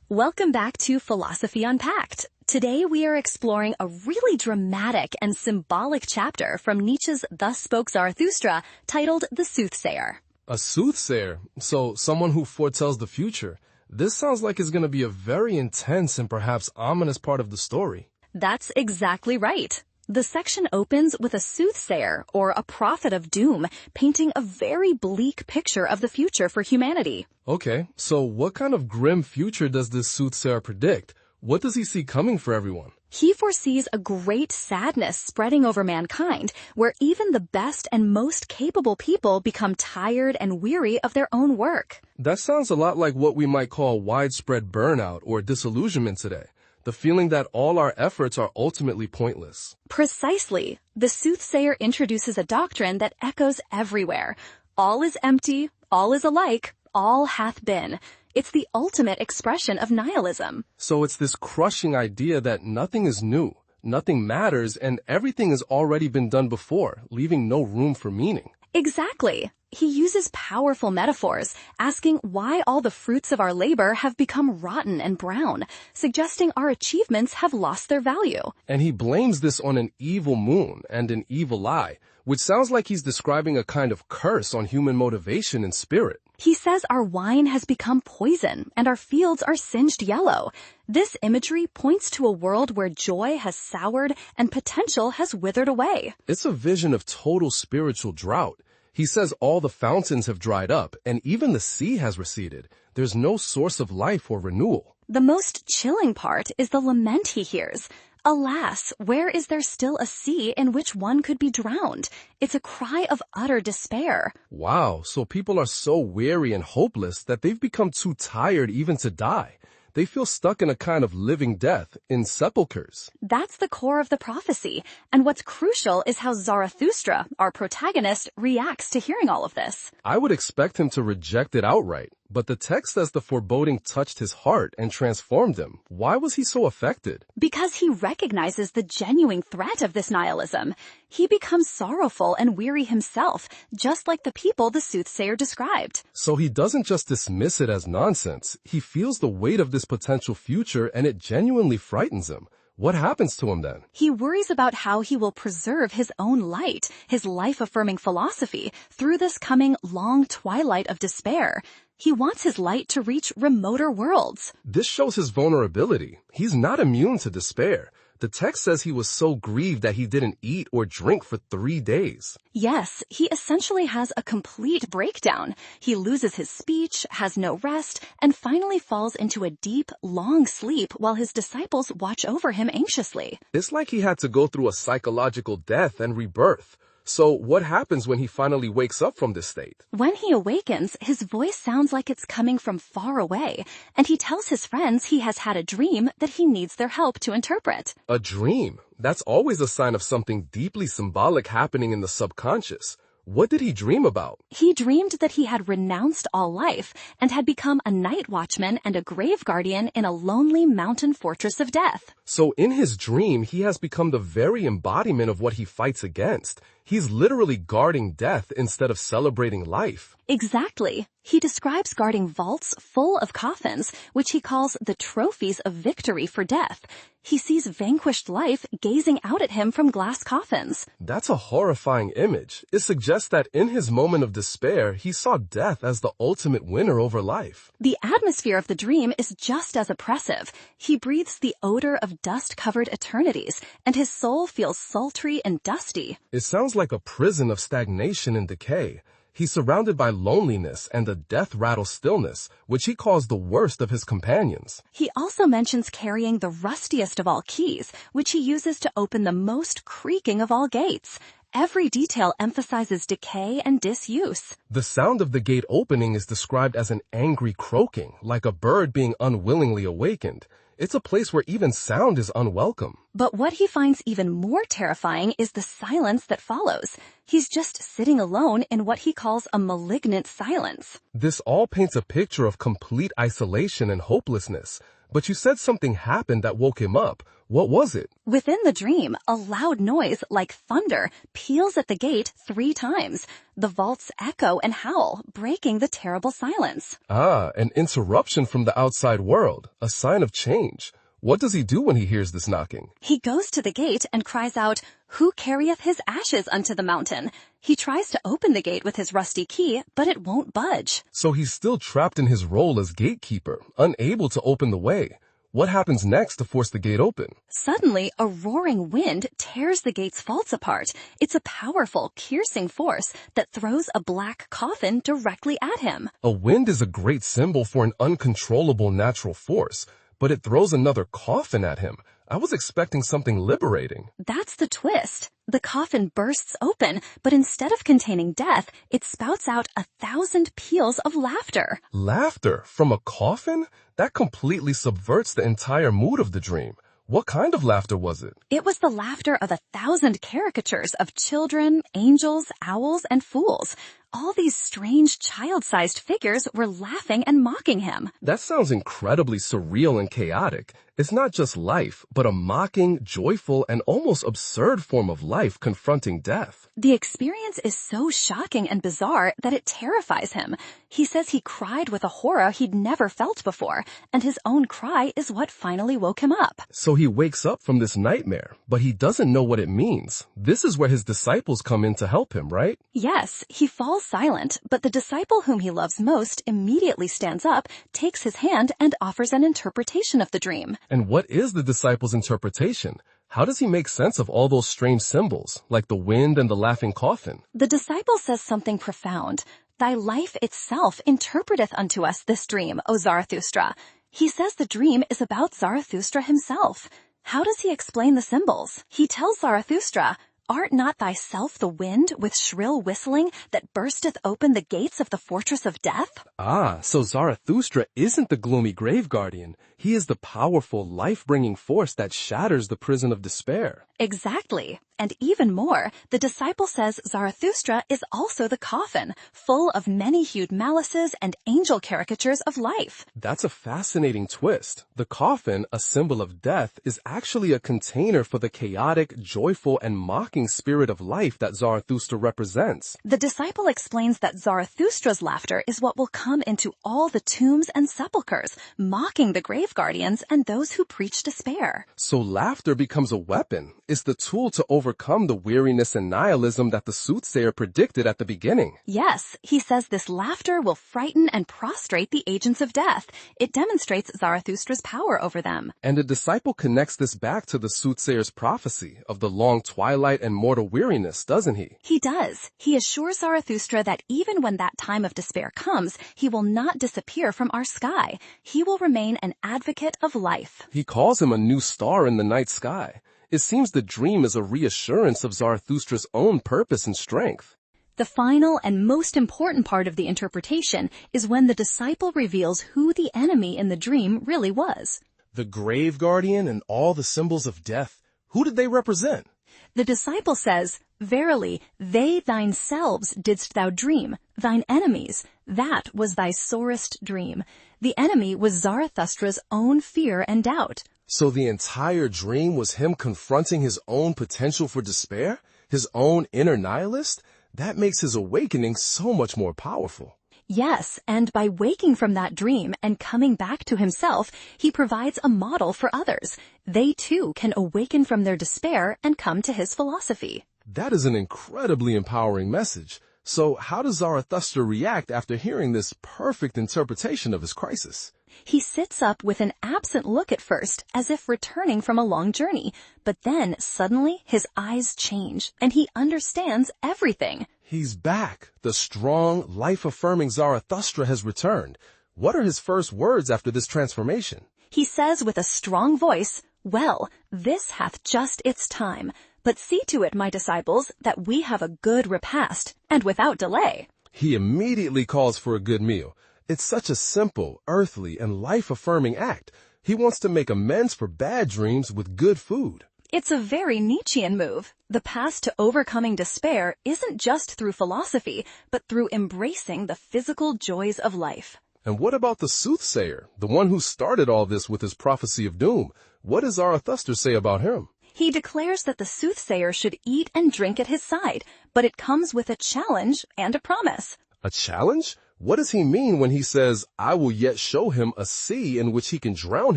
Welcome back to Philosophy Unpacked. Today we are exploring a really dramatic and symbolic chapter from Nietzsche's Thus Spoke Zarathustra titled The Soothsayer. A soothsayer? So someone who foretells the future. This sounds like it's going to be a very intense and perhaps ominous part of the story. That's exactly right. The section opens with a soothsayer, or a prophet of doom, painting a very bleak picture of the future for humanity. Okay, so what kind of grim future does this soothsayer predict? What does he see coming for everyone? He foresees a great sadness spreading over mankind, where even the best and most capable people become tired and weary of their own work. That sounds a lot like what we might call widespread burnout or disillusionment today. The feeling that all our efforts are ultimately pointless. Precisely. The soothsayer introduces a doctrine that echoes everywhere. All is empty, all is alike, all hath been. It's the ultimate expression of nihilism. So it's this crushing idea that nothing is new, nothing matters, and everything has already been done before, leaving no room for meaning. Exactly. He uses powerful metaphors, asking why all the fruits of our labor have become rotten and brown, suggesting our achievements have lost their value. And he blames this on an evil moon and an evil eye, which sounds like he's describing a kind of curse on human motivation and spirit. He says our wine has become poison and our fields are singed yellow. This imagery points to a world where joy has soured and potential has withered away. It's a vision of total spiritual drought. He says all the fountains have dried up, and even the sea has receded. There's no source of life or renewal. The most chilling part is the lament he hears. Alas, where is there still a sea in which one could be drowned? It's a cry of utter despair. Wow, so people are so weary and hopeless that they've become too tired even to die. They feel stuck in a kind of living death, in sepulchres. That's the core of the prophecy, and what's crucial is how Zarathustra, our protagonist, reacts to hearing all of this. I would expect him to reject it outright, but the text says the foreboding touched his heart and transformed him. Why was he so affected? Because he recognizes the genuine threat of this nihilism. He becomes sorrowful and weary himself, just like the people the soothsayer described. So he doesn't just dismiss it as nonsense. He feels the weight of this potential future, and it genuinely frightens him. What happens to him then? He worries about how he will preserve his own light, his life-affirming philosophy, through this coming long twilight of despair. He wants his light to reach remoter worlds. This shows his vulnerability. He's not immune to despair. The text says he was so grieved that he didn't eat or drink for 3 days. Yes, he essentially has a complete breakdown. He loses his speech, has no rest, and finally falls into a deep, long sleep while his disciples watch over him anxiously. It's like he had to go through a psychological death and rebirth. So what happens when he finally wakes up from this state? When he awakens, his voice sounds like it's coming from far away, and he tells his friends he has had a dream that he needs their help to interpret. A dream? That's always a sign of something deeply symbolic happening in the subconscious. What did he dream about? He dreamed that he had renounced all life and had become a night watchman and a grave guardian in a lonely mountain fortress of death. So in his dream, he has become the very embodiment of what he fights against. He's literally guarding death instead of celebrating life. Exactly. He describes guarding vaults full of coffins, which he calls the trophies of victory for death. He sees vanquished life gazing out at him from glass coffins. That's a horrifying image. It suggests that in his moment of despair, he saw death as the ultimate winner over life. The atmosphere of the dream is just as oppressive. He breathes the odor of dust-covered eternities, and his soul feels sultry and dusty. It sounds like a prison of stagnation and decay. He's surrounded by loneliness and a death-rattle stillness, which he calls the worst of his companions. He also mentions carrying the rustiest of all keys, which he uses to open the most creaking of all gates. Every detail emphasizes decay and disuse. The sound of the gate opening is described as an angry croaking, like a bird being unwillingly awakened. It's a place where even sound is unwelcome. But what he finds even more terrifying is the silence that follows. He's just sitting alone in what he calls a malignant silence. This all paints a picture of complete isolation and hopelessness. But you said something happened that woke him up. What was it? Within the dream, a loud noise like thunder peals at the gate 3 times. The vaults echo and howl, breaking the terrible silence. Ah, an interruption from the outside world, a sign of change. What does he do when he hears this knocking? He goes to the gate and cries out, "Who carrieth his ashes unto the mountain?" He tries to open the gate with his rusty key, but it won't budge. So he's still trapped in his role as gatekeeper, unable to open the way. What happens next to force the gate open? Suddenly, a roaring wind tears the gate's vaults apart. It's a powerful, piercing force that throws a black coffin directly at him. A wind is a great symbol for an uncontrollable natural force, but it throws another coffin at him. I was expecting something liberating. That's the twist. The coffin bursts open, but instead of containing death, it spouts out 1,000 peals of laughter. Laughter from a coffin? That completely subverts the entire mood of the dream. What kind of laughter was it? It was the laughter of 1,000 caricatures of children, angels, owls, and fools. All these strange child-sized figures were laughing and mocking him. That sounds incredibly surreal and chaotic. It's not just life, but a mocking, joyful, and almost absurd form of life confronting death. The experience is so shocking and bizarre that it terrifies him. He says he cried with a horror he'd never felt before, and his own cry is what finally woke him up. So he wakes up from this nightmare, but he doesn't know what it means. This is where his disciples come in to help him, right? Yes, he falls silent, but the disciple whom he loves most immediately stands up, takes his hand, and offers an interpretation of the dream. And what is the disciple's interpretation? How does he make sense of all those strange symbols, like the wind and the laughing coffin? The disciple says something profound. "Thy life itself interpreteth unto us this dream, O Zarathustra." He says the dream is about Zarathustra himself. How does he explain the symbols? He tells Zarathustra, "Art not thyself the wind with shrill whistling that bursteth open the gates of the fortress of death?" Ah, so Zarathustra isn't the gloomy grave guardian. He is the powerful, life-bringing force that shatters the prison of despair. Exactly. And even more, the disciple says Zarathustra is also the coffin, full of many-hued malices and angel caricatures of life. That's a fascinating twist. The coffin, a symbol of death, is actually a container for the chaotic, joyful, and mocking spirit of life that Zarathustra represents. The disciple explains that Zarathustra's laughter is what will come into all the tombs and sepulchres, mocking the grave guardians and those who preach despair. So laughter becomes a weapon. It's the tool to overcome the weariness and nihilism that the soothsayer predicted at the beginning. Yes, he says this laughter will frighten and prostrate the agents of death. It demonstrates Zarathustra's power over them. And the disciple connects this back to the soothsayer's prophecy of the long twilight and mortal weariness, doesn't he? He does. He assures Zarathustra that even when that time of despair comes, he will not disappear from our sky. He will remain an advocate of life. He calls him a new star in the night sky. It seems the dream is a reassurance of Zarathustra's own purpose and strength. The final and most important part of the interpretation is when the disciple reveals who the enemy in the dream really was. The grave guardian and all the symbols of death, who did they represent? The disciple says, "Verily, they thine selves didst thou dream, thine enemies, that was thy sorest dream." The enemy was Zarathustra's own fear and doubt. So the entire dream was him confronting his own potential for despair? His own inner nihilist? That makes his awakening so much more powerful. Yes, and by waking from that dream and coming back to himself, he provides a model for others. They too can awaken from their despair and come to his philosophy. That is an incredibly empowering message. So how does Zarathustra react after hearing this perfect interpretation of his crisis? He sits up with an absent look at first, as if returning from a long journey, but then suddenly his eyes change, and he understands everything. He's back. The strong, life-affirming Zarathustra has returned. What are his first words after this transformation? He says with a strong voice, "Well, this hath just its time. But see to it, my disciples, that we have a good repast, and without delay." He immediately calls for a good meal. It's such a simple, earthly, and life-affirming act. He wants to make amends for bad dreams with good food. It's a very Nietzschean move. The path to overcoming despair isn't just through philosophy, but through embracing the physical joys of life. And what about the soothsayer, the one who started all this with his prophecy of doom? What does Zarathustra say about him? He declares that the soothsayer should eat and drink at his side, but it comes with a challenge and a promise. A challenge? What does he mean when he says, I will yet show him a sea in which he can drown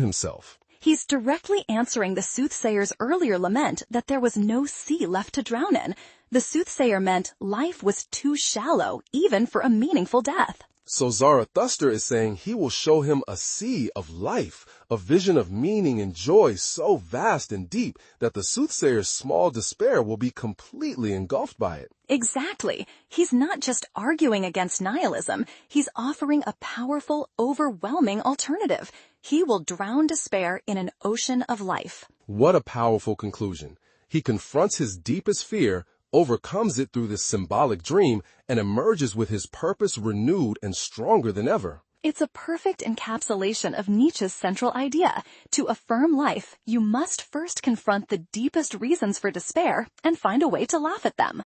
himself? He's directly answering the soothsayer's earlier lament that there was no sea left to drown in. The soothsayer meant life was too shallow, even for a meaningful death. So Zarathustra is saying he will show him a sea of life, a vision of meaning and joy so vast and deep that the soothsayer's small despair will be completely engulfed by it. Exactly. He's not just arguing against nihilism. He's offering a powerful, overwhelming alternative. He will drown despair in an ocean of life. What a powerful conclusion. He confronts his deepest fear, overcomes it through this symbolic dream, and emerges with his purpose renewed and stronger than ever. It's a perfect encapsulation of Nietzsche's central idea. To affirm life, you must first confront the deepest reasons for despair and find a way to laugh at them.